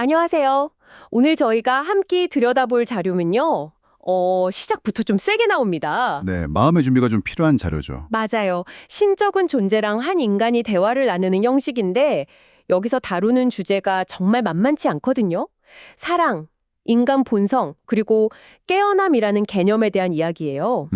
안녕하세요. 오늘 저희가 함께 들여다볼 자료는요. 시작부터 좀 세게 나옵니다. 네, 마음의 준비가 좀 필요한 자료죠. 맞아요. 신적은 존재랑 한 인간이 대화를 나누는 형식인데 여기서 다루는 주제가 정말 만만치 않거든요. 사랑, 인간 본성, 그리고 깨어남이라는 개념에 대한 이야기예요.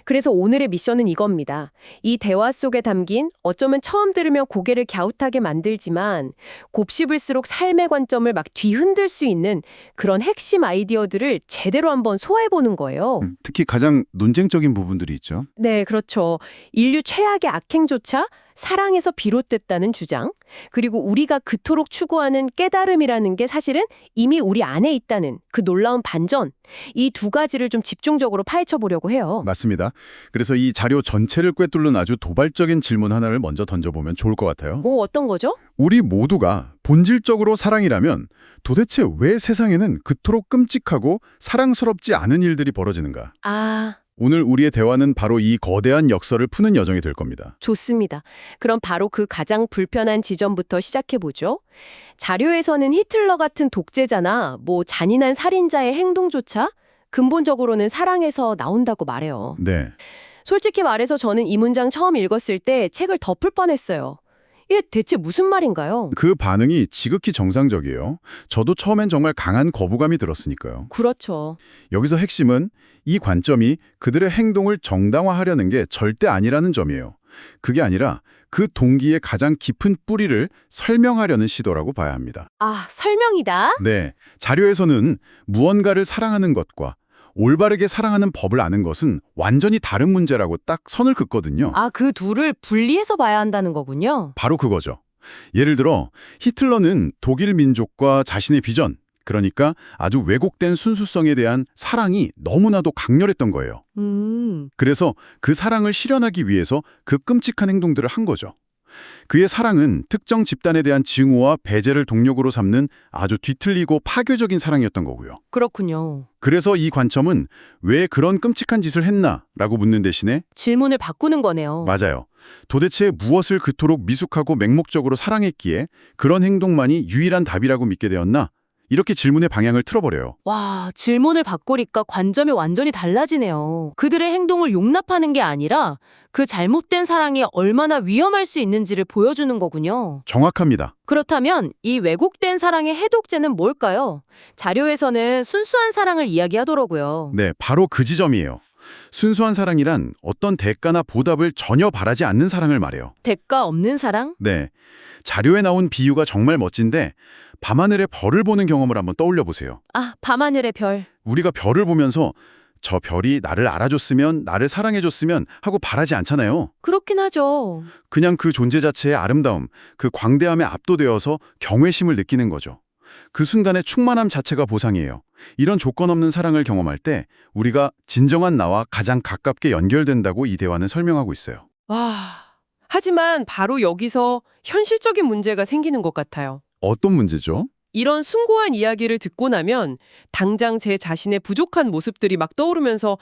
그래서 오늘의 미션은 이겁니다. 이 대화 속에 담긴 어쩌면 처음 들으면 고개를 갸웃하게 만들지만 곱씹을수록 삶의 관점을 막 뒤흔들 수 있는 그런 핵심 아이디어들을 제대로 한번 소화해보는 거예요. 특히 가장 논쟁적인 부분들이 있죠. 네, 그렇죠. 인류 최악의 악행조차 사랑에서 비롯됐다는 주장, 그리고 우리가 그토록 추구하는 깨달음이라는 게 사실은 이미 우리 안에 있다는 그 놀라운 반전, 이 두 가지를 좀 집중적으로 파헤쳐 보려고 해요. 맞습니다. 그래서 이 자료 전체를 꿰뚫는 아주 도발적인 질문 하나를 먼저 던져보면 좋을 것 같아요. 어떤 거죠? 우리 모두가 본질적으로 사랑이라면 도대체 왜 세상에는 그토록 끔찍하고 사랑스럽지 않은 일들이 벌어지는가? 오늘 우리의 대화는 바로 이 거대한 역설을 푸는 여정이 될 겁니다. 좋습니다. 그럼 바로 그 가장 불편한 지점부터 시작해보죠. 자료에서는 히틀러 같은 독재자나 잔인한 살인자의 행동조차 근본적으로는 사랑에서 나온다고 말해요. 네. 솔직히 말해서 저는 이 문장 처음 읽었을 때 책을 덮을 뻔했어요. 이게 대체 무슨 말인가요? 그 반응이 지극히 정상적이에요. 저도 처음엔 정말 강한 거부감이 들었으니까요. 그렇죠. 여기서 핵심은 이 관점이 그들의 행동을 정당화하려는 게 절대 아니라는 점이에요. 그게 아니라 그 동기의 가장 깊은 뿌리를 설명하려는 시도라고 봐야 합니다. 설명이다? 네, 자료에서는 무언가를 사랑하는 것과 올바르게 사랑하는 법을 아는 것은 완전히 다른 문제라고 딱 선을 긋거든요. 그 둘을 분리해서 봐야 한다는 거군요. 바로 그거죠. 예를 들어 히틀러는 독일 민족과 자신의 비전, 그러니까 아주 왜곡된 순수성에 대한 사랑이 너무나도 강렬했던 거예요. 그래서 그 사랑을 실현하기 위해서 그 끔찍한 행동들을 한 거죠. 그의 사랑은 특정 집단에 대한 증오와 배제를 동력으로 삼는 아주 뒤틀리고 파괴적인 사랑이었던 거고요. 그렇군요. 그래서 이 관점은 왜 그런 끔찍한 짓을 했나? 라고 묻는 대신에 질문을 바꾸는 거네요. 맞아요. 도대체 무엇을 그토록 미숙하고 맹목적으로 사랑했기에 그런 행동만이 유일한 답이라고 믿게 되었나? 이렇게 질문의 방향을 틀어버려요. 와, 질문을 바꾸니까 관점이 완전히 달라지네요. 그들의 행동을 용납하는 게 아니라 그 잘못된 사랑이 얼마나 위험할 수 있는지를 보여주는 거군요. 정확합니다. 그렇다면 이 왜곡된 사랑의 해독제는 뭘까요? 자료에서는 순수한 사랑을 이야기하더라고요. 네, 바로 그 지점이에요. 순수한 사랑이란 어떤 대가나 보답을 전혀 바라지 않는 사랑을 말해요. 대가 없는 사랑? 네, 자료에 나온 비유가 정말 멋진데 밤하늘의 별을 보는 경험을 한번 떠올려 보세요. 밤하늘의 별. 우리가 별을 보면서 저 별이 나를 알아줬으면, 나를 사랑해줬으면 하고 바라지 않잖아요. 그렇긴 하죠. 그냥 그 존재 자체의 아름다움, 그 광대함에 압도되어서 경외심을 느끼는 거죠. 그 순간의 충만함 자체가 보상이에요. 이런 조건 없는 사랑을 경험할 때 우리가 진정한 나와 가장 가깝게 연결된다고 이 대화는 설명하고 있어요. 하지만 바로 여기서 현실적인 문제가 생기는 것 같아요. 어떤 문제죠? 이런 숭고한 이야기를 듣고 나면 당장 제 자신의 부족한 모습들이 막 떠오르면서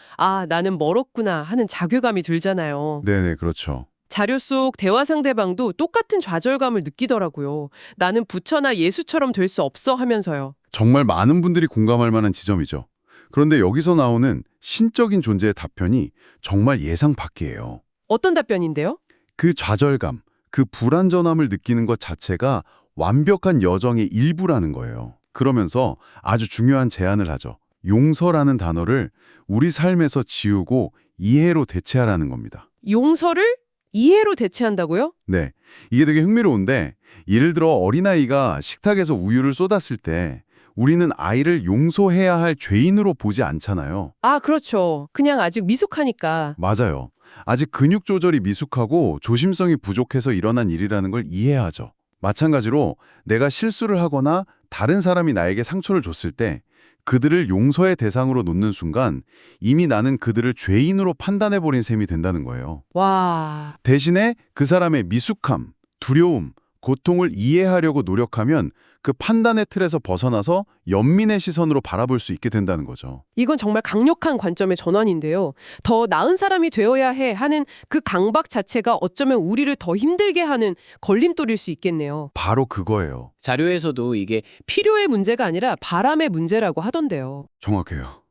나는 멀었구나 하는 자괴감이 들잖아요. 네네, 그렇죠. 자료 속 대화 상대방도 똑같은 좌절감을 느끼더라고요. 나는 부처나 예수처럼 될 수 없어 하면서요. 정말 많은 분들이 공감할 만한 지점이죠. 그런데 여기서 나오는 신적인 존재의 답변이 정말 예상 밖이에요. 어떤 답변인데요? 그 좌절감, 그 불완전함을 느끼는 것 자체가 완벽한 여정의 일부라는 거예요. 그러면서 아주 중요한 제안을 하죠. 용서라는 단어를 우리 삶에서 지우고 이해로 대체하라는 겁니다. 용서를 이해로 대체한다고요? 네, 이게 되게 흥미로운데 예를 들어 어린아이가 식탁에서 우유를 쏟았을 때 우리는 아이를 용서해야 할 죄인으로 보지 않잖아요. 그렇죠. 그냥 아직 미숙하니까. 맞아요. 아직 근육 조절이 미숙하고 조심성이 부족해서 일어난 일이라는 걸 이해하죠. 마찬가지로 내가 실수를 하거나 다른 사람이 나에게 상처를 줬을 때 그들을 용서의 대상으로 놓는 순간 이미 나는 그들을 죄인으로 판단해버린 셈이 된다는 거예요. 와, 대신에 그 사람의 미숙함, 두려움, 고통을 이해하려고 노력하면 그 판단의 틀에서 벗어나서 연민의 시선으로 바라볼 수 있게 된다는 거죠. 이건 정말 강력한 관점의 전환인데요. 더 나은 사람이 되어야 해 하는 그 강박 자체가 어쩌면 우리를 더 힘들게 하는 걸림돌일 수 있겠네요. 바로 그거예요. 자료에서도 이게 필요의 문제가 아니라 바람의 문제라고 하던데요. 정확해요.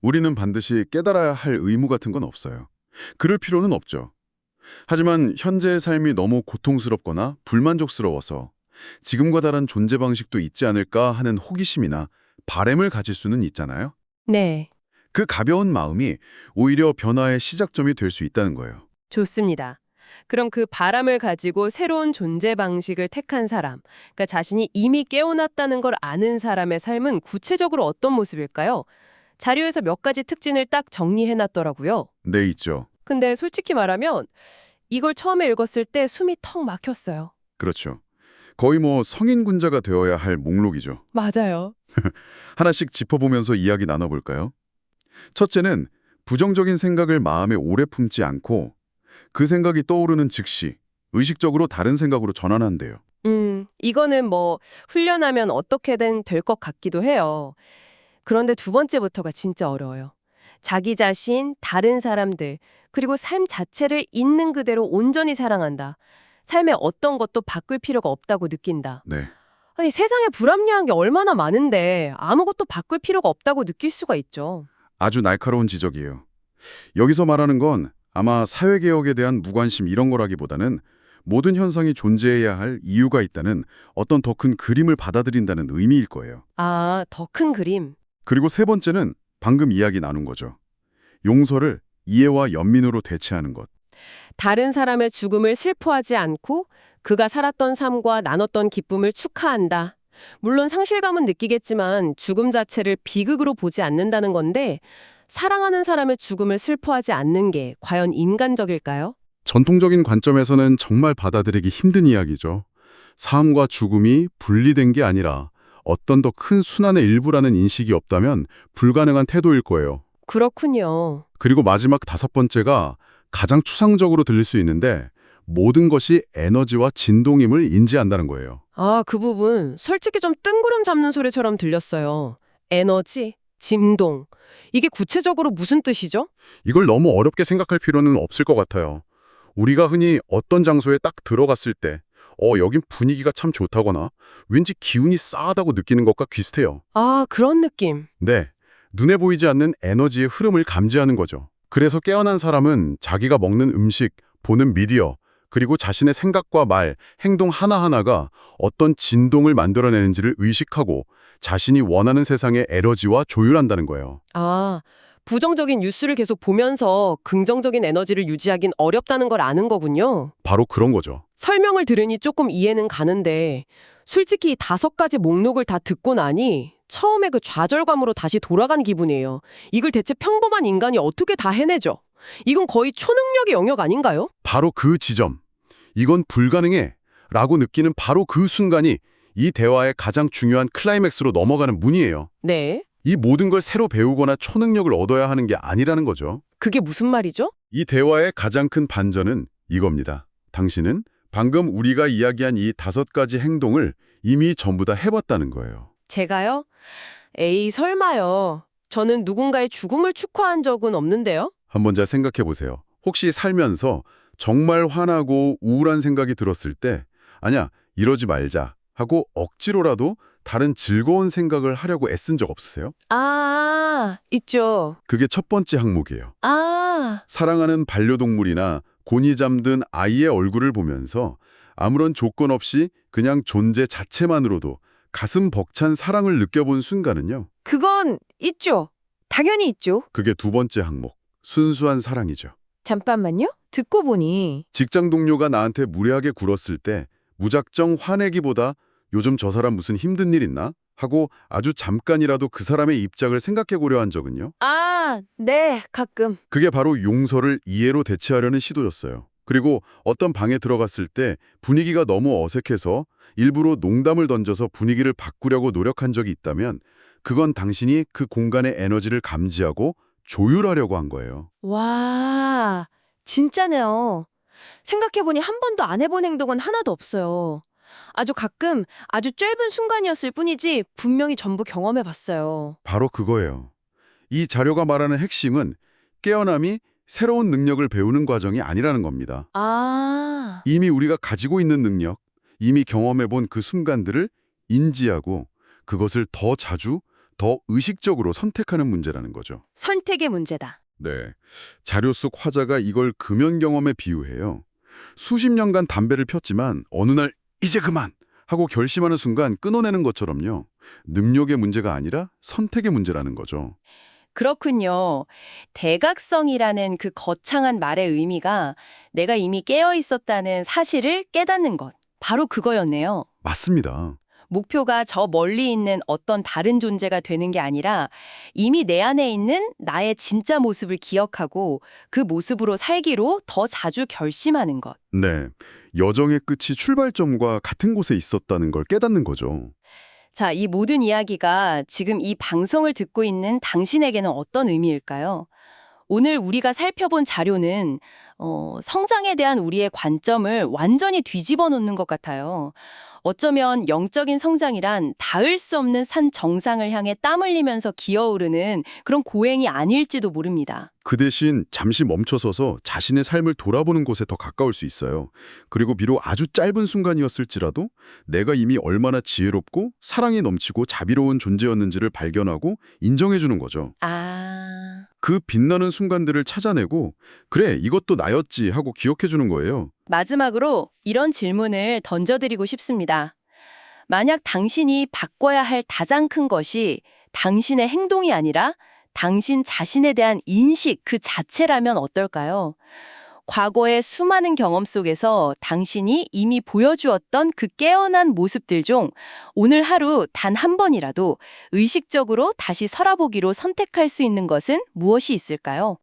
우리는 반드시 깨달아야 할 의무 같은 건 없어요. 그럴 필요는 없죠. 하지만 현재의 삶이 너무 고통스럽거나 불만족스러워서 지금과 다른 존재 방식도 있지 않을까 하는 호기심이나 바램을 가질 수는 있잖아요. 네, 그 가벼운 마음이 오히려 변화의 시작점이 될 수 있다는 거예요. 좋습니다. 그럼 그 바람을 가지고 새로운 존재 방식을 택한 사람, 그러니까 자신이 이미 깨어났다는 걸 아는 사람의 삶은 구체적으로 어떤 모습일까요? 자료에서 몇 가지 특징을 딱 정리해놨더라고요. 네, 있죠. 근데 솔직히 말하면 이걸 처음에 읽었을 때 숨이 턱 막혔어요. 그렇죠. 거의 성인군자가 되어야 할 목록이죠. 맞아요. 하나씩 짚어보면서 이야기 나눠볼까요? 첫째는 부정적인 생각을 마음에 오래 품지 않고 그 생각이 떠오르는 즉시 의식적으로 다른 생각으로 전환한대요. 이거는 훈련하면 어떻게든 될 것 같기도 해요. 그런데 두 번째부터가 진짜 어려워요. 자기 자신, 다른 사람들, 그리고 삶 자체를 있는 그대로 온전히 사랑한다. 삶의 어떤 것도 바꿀 필요가 없다고 느낀다. 네. 아니, 세상에 불합리한 게 얼마나 많은데 아무것도 바꿀 필요가 없다고 느낄 수가 있죠. 아주 날카로운 지적이에요. 여기서 말하는 건 아마 사회개혁에 대한 무관심 이런 거라기보다는 모든 현상이 존재해야 할 이유가 있다는 어떤 더 큰 그림을 받아들인다는 의미일 거예요. 아, 더 큰 그림. 그리고 세 번째는 방금 이야기 나눈 거죠. 용서를 이해와 연민으로 대체하는 것. 다른 사람의 죽음을 슬퍼하지 않고 그가 살았던 삶과 나눴던 기쁨을 축하한다. 물론 상실감은 느끼겠지만 죽음 자체를 비극으로 보지 않는다는 건데 사랑하는 사람의 죽음을 슬퍼하지 않는 게 과연 인간적일까요? 전통적인 관점에서는 정말 받아들이기 힘든 이야기죠. 삶과 죽음이 분리된 게 아니라 어떤 더 큰 순환의 일부라는 인식이 없다면 불가능한 태도일 거예요. 그렇군요. 그리고 마지막 다섯 번째가 가장 추상적으로 들릴 수 있는데 모든 것이 에너지와 진동임을 인지한다는 거예요. 아, 그 부분 솔직히 좀 뜬구름 잡는 소리처럼 들렸어요. 에너지, 진동. 이게 구체적으로 무슨 뜻이죠? 이걸 너무 어렵게 생각할 필요는 없을 것 같아요. 우리가 흔히 어떤 장소에 딱 들어갔을 때 여긴 분위기가 참 좋다거나 왠지 기운이 싸하다고 느끼는 것과 비슷해요. 아, 그런 느낌. 네, 눈에 보이지 않는 에너지의 흐름을 감지하는 거죠. 그래서 깨어난 사람은 자기가 먹는 음식, 보는 미디어, 그리고 자신의 생각과 말, 행동 하나하나가 어떤 진동을 만들어내는지를 의식하고 자신이 원하는 세상의 에너지와 조율한다는 거예요. 아, 부정적인 뉴스를 계속 보면서 긍정적인 에너지를 유지하긴 어렵다는 걸 아는 거군요. 바로 그런 거죠. 설명을 들으니 조금 이해는 가는데 솔직히 5가지 목록을 다 듣고 나니 처음에 그 좌절감으로 다시 돌아간 기분이에요. 이걸 대체 평범한 인간이 어떻게 다 해내죠? 이건 거의 초능력의 영역 아닌가요? 바로 그 지점. 이건 불가능해 라고 느끼는 바로 그 순간이 이 대화의 가장 중요한 클라이맥스로 넘어가는 문이에요. 네. 이 모든 걸 새로 배우거나 초능력을 얻어야 하는 게 아니라는 거죠. 그게 무슨 말이죠? 이 대화의 가장 큰 반전은 이겁니다. 당신은 방금 우리가 이야기한 이 5가지 행동을 이미 전부 다 해봤다는 거예요. 제가요? 에이, 설마요. 저는 누군가의 죽음을 축하한 적은 없는데요? 한번 잘 생각해 보세요. 혹시 살면서 정말 화나고 우울한 생각이 들었을 때 아니야, 이러지 말자 하고 억지로라도 다른 즐거운 생각을 하려고 애쓴 적 없으세요? 아, 있죠. 그게 첫 번째 항목이에요. 아, 사랑하는 반려동물이나 곤히 잠든 아이의 얼굴을 보면서 아무런 조건 없이 그냥 존재 자체만으로도 가슴 벅찬 사랑을 느껴본 순간은요. 그건 있죠. 당연히 있죠. 그게 두 번째 항목, 순수한 사랑이죠. 잠깐만요. 듣고 보니 직장 동료가 나한테 무례하게 굴었을 때 무작정 화내기보다 요즘 저 사람 무슨 힘든 일 있나? 하고 아주 잠깐이라도 그 사람의 입장을 생각해 보려 한 적은요. 아, 네, 가끔. 그게 바로 용서를 이해로 대체하려는 시도였어요. 그리고 어떤 방에 들어갔을 때 분위기가 너무 어색해서 일부러 농담을 던져서 분위기를 바꾸려고 노력한 적이 있다면 그건 당신이 그 공간의 에너지를 감지하고 조율하려고 한 거예요. 와, 진짜네요. 생각해보니 한 번도 안 해본 행동은 하나도 없어요. 아주 가끔 아주 짧은 순간이었을 뿐이지 분명히 전부 경험해봤어요. 바로 그거예요. 이 자료가 말하는 핵심은 깨어남이 새로운 능력을 배우는 과정이 아니라는 겁니다. 아, 이미 우리가 가지고 있는 능력, 이미 경험해본 그 순간들을 인지하고 그것을 더 자주, 더 의식적으로 선택하는 문제라는 거죠. 선택의 문제다. 네. 자료 속 화자가 이걸 금연 경험에 비유해요. 수십 년간 담배를 폈지만 어느 날 이제 그만 하고 결심하는 순간 끊어내는 것처럼요. 능력의 문제가 아니라 선택의 문제라는 거죠. 그렇군요. 대각성이라는 그 거창한 말의 의미가 내가 이미 깨어 있었다는 사실을 깨닫는 것. 바로 그거였네요. 맞습니다. 목표가 저 멀리 있는 어떤 다른 존재가 되는 게 아니라 이미 내 안에 있는 나의 진짜 모습을 기억하고 그 모습으로 살기로 더 자주 결심하는 것. 네. 여정의 끝이 출발점과 같은 곳에 있었다는 걸 깨닫는 거죠. 자, 이 모든 이야기가 지금 이 방송을 듣고 있는 당신에게는 어떤 의미일까요? 오늘 우리가 살펴본 자료는 성장에 대한 우리의 관점을 완전히 뒤집어 놓는 것 같아요. 어쩌면 영적인 성장이란 닿을 수 없는 산 정상을 향해 땀 흘리면서 기어오르는 그런 고행이 아닐지도 모릅니다. 그 대신 잠시 멈춰서서 자신의 삶을 돌아보는 곳에 더 가까울 수 있어요. 그리고 비록 아주 짧은 순간이었을지라도 내가 이미 얼마나 지혜롭고 사랑이 넘치고 자비로운 존재였는지를 발견하고 인정해주는 거죠. 아, 그 빛나는 순간들을 찾아내고 그래, 이것도 나였지 하고 기억해주는 거예요. 마지막으로 이런 질문을 던져드리고 싶습니다. 만약 당신이 바꿔야 할 가장 큰 것이 당신의 행동이 아니라 당신 자신에 대한 인식 그 자체라면 어떨까요? 과거의 수많은 경험 속에서 당신이 이미 보여주었던 그 깨어난 모습들 중 오늘 하루 단 한 번이라도 의식적으로 다시 살아보기로 선택할 수 있는 것은 무엇이 있을까요?